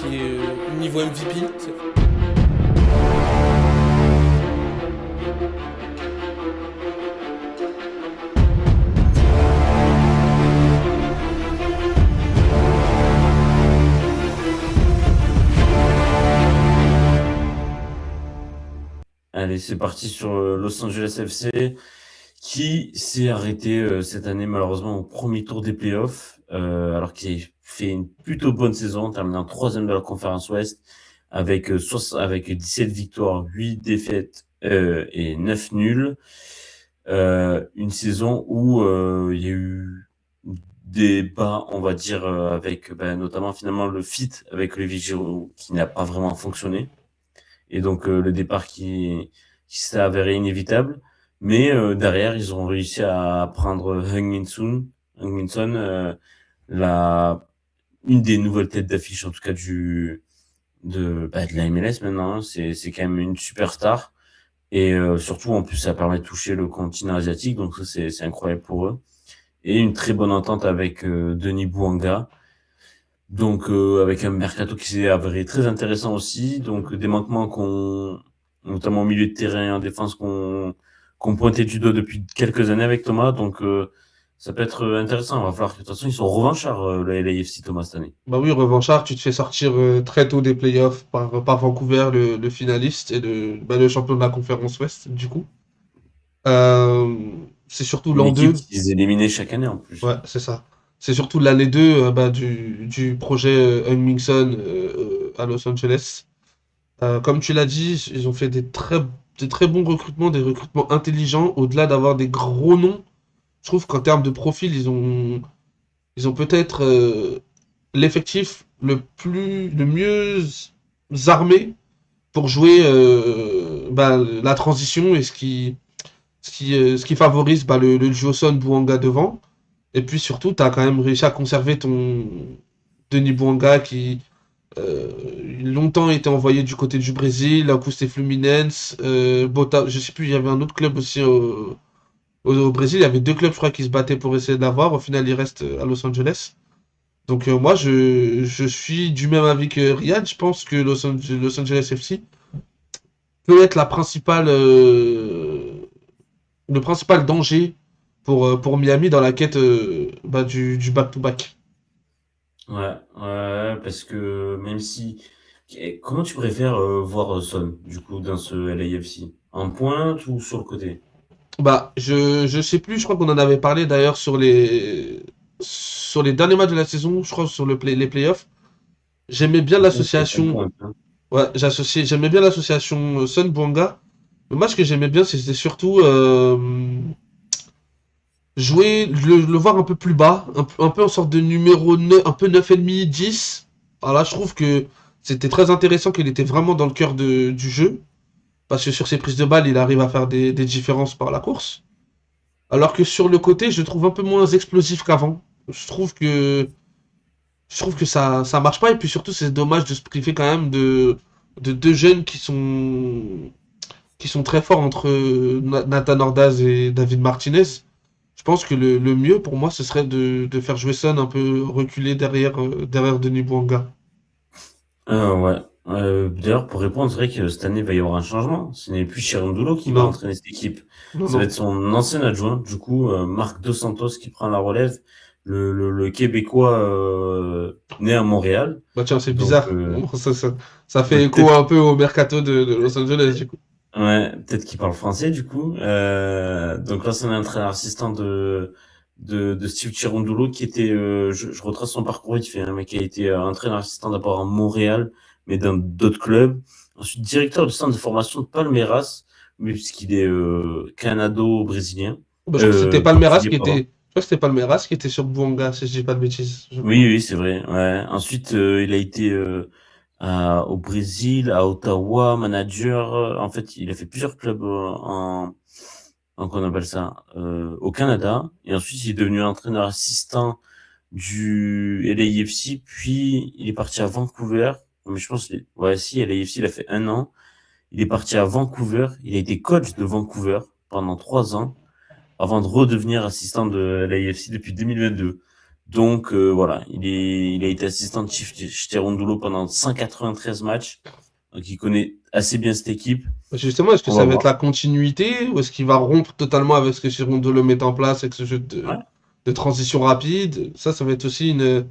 qui est niveau MVP. Allez, c'est parti sur Los Angeles FC qui s'est arrêté cette année malheureusement au premier tour des playoffs, alors qu'il a fait une plutôt bonne saison, terminant troisième de la conférence Ouest avec 17 victoires, 8 défaites et 9 nuls. Une saison où il y a eu des bas, on va dire, avec notamment finalement le fit avec Olivier Giroud qui n'a pas vraiment fonctionné. Et donc le départ qui s'est avéré inévitable. Mais derrière, ils ont réussi à prendre Heung-min Son, la une des nouvelles têtes d'affiche en tout cas de la MLS maintenant. Hein. C'est quand même une superstar. Et surtout en plus ça permet de toucher le continent asiatique, donc ça c'est incroyable pour eux. Et une très bonne entente avec Denis Bouanga. Donc avec un mercato qui s'est avéré très intéressant aussi, donc des manquements notamment au milieu de terrain et en défense qu'on pointait du doigt depuis quelques années avec Thomas, donc ça peut être intéressant. Il va falloir que de toute façon ils sont revanchards le LAFC Thomas cette année. Bah oui, revanchard, tu te fais sortir très tôt des playoffs par Vancouver, le finaliste et le champion de la conférence Ouest, du coup. Euh, c'est surtout Une l'an équipe 2. qui les éliminait chaque année en plus. Ouais, c'est ça. C'est surtout l'année 2 du projet Heung-min à Los Angeles. Comme tu l'as dit, ils ont fait des très bons recrutements, des recrutements intelligents, au-delà d'avoir des gros noms. Je trouve qu'en termes de profil, ils ont peut-être l'effectif le mieux armé pour jouer la transition et ce qui favorise le duo Son Bouanga devant. Et puis surtout, tu as quand même réussi à conserver ton Denis Bouanga qui euh, longtemps était envoyé du côté du Brésil, un coup c'était Fluminense, je sais plus, il y avait un autre club aussi au Brésil, il y avait deux clubs je crois qui se battaient pour essayer de l'avoir, au final il reste à Los Angeles. Donc moi je suis du même avis que Riyad, je pense que Los Angeles FC peut être le principal danger pour Miami dans la quête du back-to-back. Ouais, parce que même si comment tu préfères voir Son du coup dans ce LAFC? En pointe ou sur le côté? Je sais plus, je crois qu'on en avait parlé d'ailleurs sur les derniers matchs de la saison, je crois sur les playoffs. J'aimais bien Je pense peut-être en l'association, pointe, hein. ouais, j'aimais bien l'association Sun Bwanga. Le match que j'aimais bien, c'était surtout le voir un peu plus bas, un peu en sorte de numéro 9, un peu 9,5, 10. Alors là, je trouve que c'était très intéressant qu'il était vraiment dans le cœur du jeu. Parce que sur ses prises de balles, il arrive à faire des différences par la course. Alors que sur le côté, je le trouve un peu moins explosif qu'avant. Je trouve que ça marche pas. Et puis surtout, c'est dommage de se priver quand même de deux jeunes qui sont très forts entre Nathan Ordaz et David Martinez. Je pense que le mieux pour moi, ce serait de faire jouer Son un peu reculé derrière Denis Bouanga. Ouais. D'ailleurs, pour répondre, c'est vrai que cette année, il va y avoir un changement. Ce n'est plus Cherundolo qui va Non, entraîner cette équipe. non, Ça va non. être son ancien adjoint, du coup, Marc Dos Santos qui prend la relève. Le Québécois né à Montréal. Bah tiens, c'est Donc, bizarre. Ça fait écho peut-être un peu au mercato de Los Angeles, du coup. ouais, peut-être qu'il parle français, du coup. Donc là, c'est un entraîneur assistant de Steve Cherundolo qui était, je retrace son parcours, il fait un mec qui a été entraîneur assistant d'abord à Montréal, mais dans d'autres clubs. Ensuite, directeur du centre de formation de Palmeiras, mais puisqu'il est canado-brésilien, Bah, je crois que c'était Palmeiras portugais, pardon. qui était sur Bouanga, si je dis pas de bêtises, je Oui, crois. oui, c'est vrai. Ouais. Ensuite, il a été au Brésil, à Ottawa, manager. En fait, il a fait plusieurs clubs qu'on appelle ça, au Canada. Et ensuite, il est devenu entraîneur assistant du LAFC, puis il est parti à Vancouver. Mais je pense, ouais, si, LAFC, il a fait 1 an. Il est parti à Vancouver. Il a été coach de Vancouver pendant 3 ans, avant de redevenir assistant de LAFC depuis 2022. Donc voilà, il a été assistant de Cherundolo pendant 193 matchs. Donc il connaît assez bien cette équipe. Justement, est-ce que On va ça va être voir. la continuité ou est-ce qu'il va rompre totalement avec ce que Girondolo met en place avec ce jeu Ouais. de transition rapide? Ça va être aussi une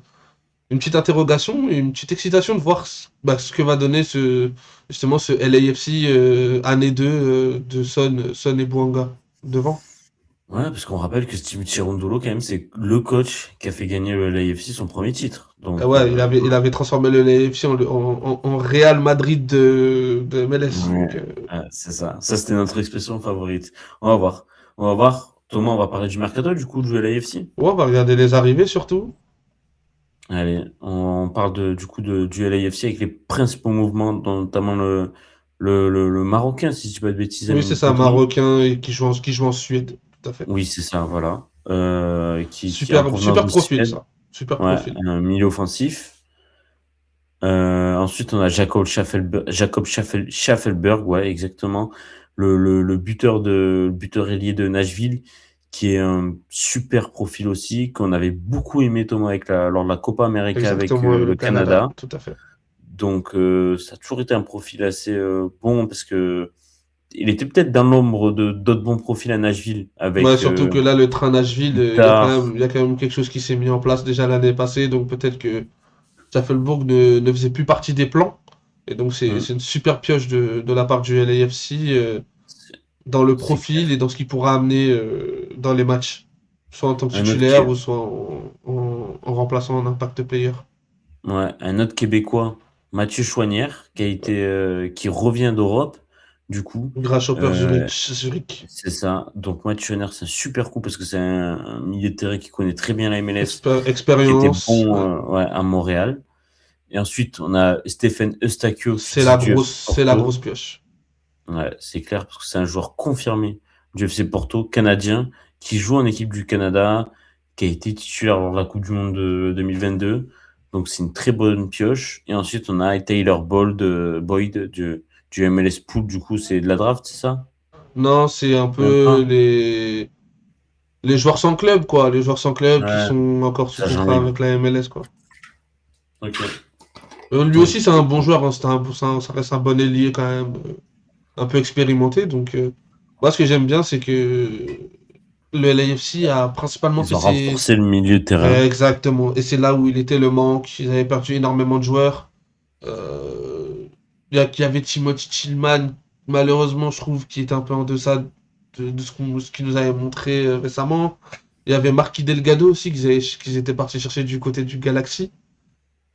petite interrogation et une petite excitation de voir ce que va donner justement ce LAFC année 2 de Son et Bouanga devant. Ouais, parce qu'on rappelle que Steve Cherundolo, quand même, c'est le coach qui a fait gagner le LAFC son premier titre. Ah Donc, ouais, il avait transformé le LAFC en Real Madrid de MLS. ouais, Donc, c'est ça. Ça, c'était notre expression favorite. On va voir. On va voir. Thomas, on va parler du mercato, du coup, du LAFC. ouais, on va regarder les arrivées surtout. Allez, on parle du LAFC avec les principaux mouvements, dont notamment le Marocain, si je dis pas de bêtises, Oui, c'est Amin ça, Koudri. Marocain et qui joue en Suède. Tout à fait. Oui, c'est ça, voilà. Qui est en Super, provenance super de profil, Suède. ça. Super Ouais, profil. un milieu offensif. Ensuite, on a Schaffelberg, ouais, exactement. Le buteur ailier de Nashville, qui est un super profil aussi, qu'on avait beaucoup aimé, Thomas, lors de la Copa América avec Exactement, le le Canada, Canada. tout à fait. Donc, ça a toujours été un profil assez bon parce que il était peut-être dans l'ombre de d'autres bons profils à Nashville Ouais, avec surtout que là, le train Nashville, Tard. il y a quand même quelque chose qui s'est mis en place déjà l'année passée, donc peut-être que Staffelburg ne faisait plus partie des plans. Et donc, c'est une super pioche de la part du LAFC dans le C'est profil clair. et dans ce qu'il pourra amener dans les matchs, soit en tant que Un autre, titulaire ou soit en remplaçant un impact player. ouais, un autre Québécois, Mathieu Choinière, qui revient d'Europe, du coup. Grasshopper Euh, Zurich. c'est ça. Donc Mathieu Choinière, c'est un super coup parce que c'est un milieu de terrain qui connaît très bien la MLS, qui était Expérience. bon Ouais. ouais, à Montréal. Et ensuite, on a Stéphane Eustachio C'est la du grosse, FC c'est la Porto. grosse pioche. Ouais, c'est clair parce que c'est un joueur confirmé du FC Porto, canadien, qui joue en équipe du Canada, qui a été titulaire lors de la Coupe du Monde de 2022. Donc c'est une très bonne pioche. Et ensuite, on a Tyler Boyd du MLS Pool. Du coup, c'est de la draft, c'est ça? Non, c'est un Même peu pas? les joueurs sans club, quoi. Les joueurs sans club qui Ouais, sont encore sous ça j'en contrat libre. avec la MLS, quoi. Ok. Lui Donc, aussi, c'est un bon joueur, hein. Ça reste un bon ailier quand même, un peu expérimenté. Donc, moi, ce que j'aime bien, c'est que le LAFC a principalement ils fait ont ses. renforcé le milieu de terrain. Exactement. Et c'est là où il était le manque. Ils avaient perdu énormément de joueurs. Euh, il y avait Timothy Tillman, malheureusement, je trouve, qui était un peu en deçà de ce qu'il nous avait montré récemment. Il y avait Marquis Delgado aussi, qu'ils étaient partis chercher du côté du Galaxy.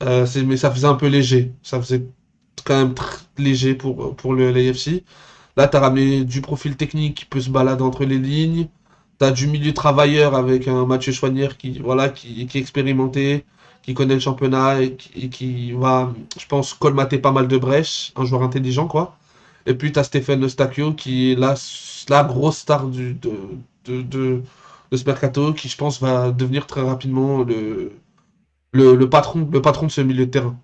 Mais ça faisait un peu léger. Ça faisait quand même très léger pour le LAFC. Là, tu as ramené du profil technique qui peut se balader entre les lignes. Tu as du milieu travailleur avec un Mathieu Choignère qui est expérimenté, qui connaît le championnat et qui va, je pense, colmater pas mal de brèches. Un joueur intelligent, quoi. Et puis, tu as Stéphane Eustachio qui est la grosse star de, de, de ce mercato, qui, je pense, va devenir très rapidement le patron de ce milieu de terrain.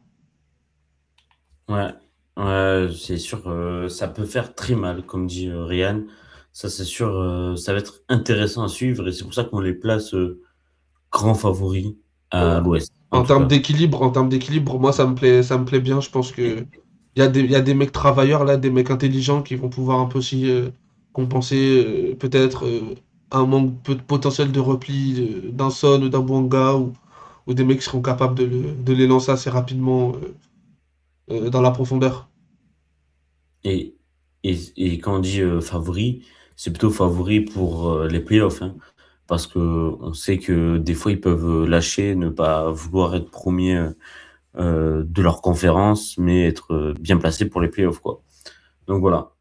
Ouais, ouais, c'est sûr, ça peut faire très mal, comme dit Ryan. Ça, c'est sûr, ça va être intéressant à suivre et c'est pour ça qu'on les place grands favoris à Voilà. l'Ouest, en En tout termes cas. d'équilibre, en termes d'équilibre, moi ça me plaît bien. Je pense que il y a des mecs travailleurs là, des mecs intelligents qui vont pouvoir un peu aussi compenser peut-être un manque peu de potentiel de repli d'un Son ou d'un Bouanga ou des mecs qui seront capables de les lancer assez rapidement dans la profondeur. Et, et quand on dit favori, c'est plutôt favori pour les playoffs, hein, parce que on sait que des fois ils peuvent lâcher, ne pas vouloir être premiers de leur conférence, mais être bien placés pour les playoffs, quoi. Donc voilà.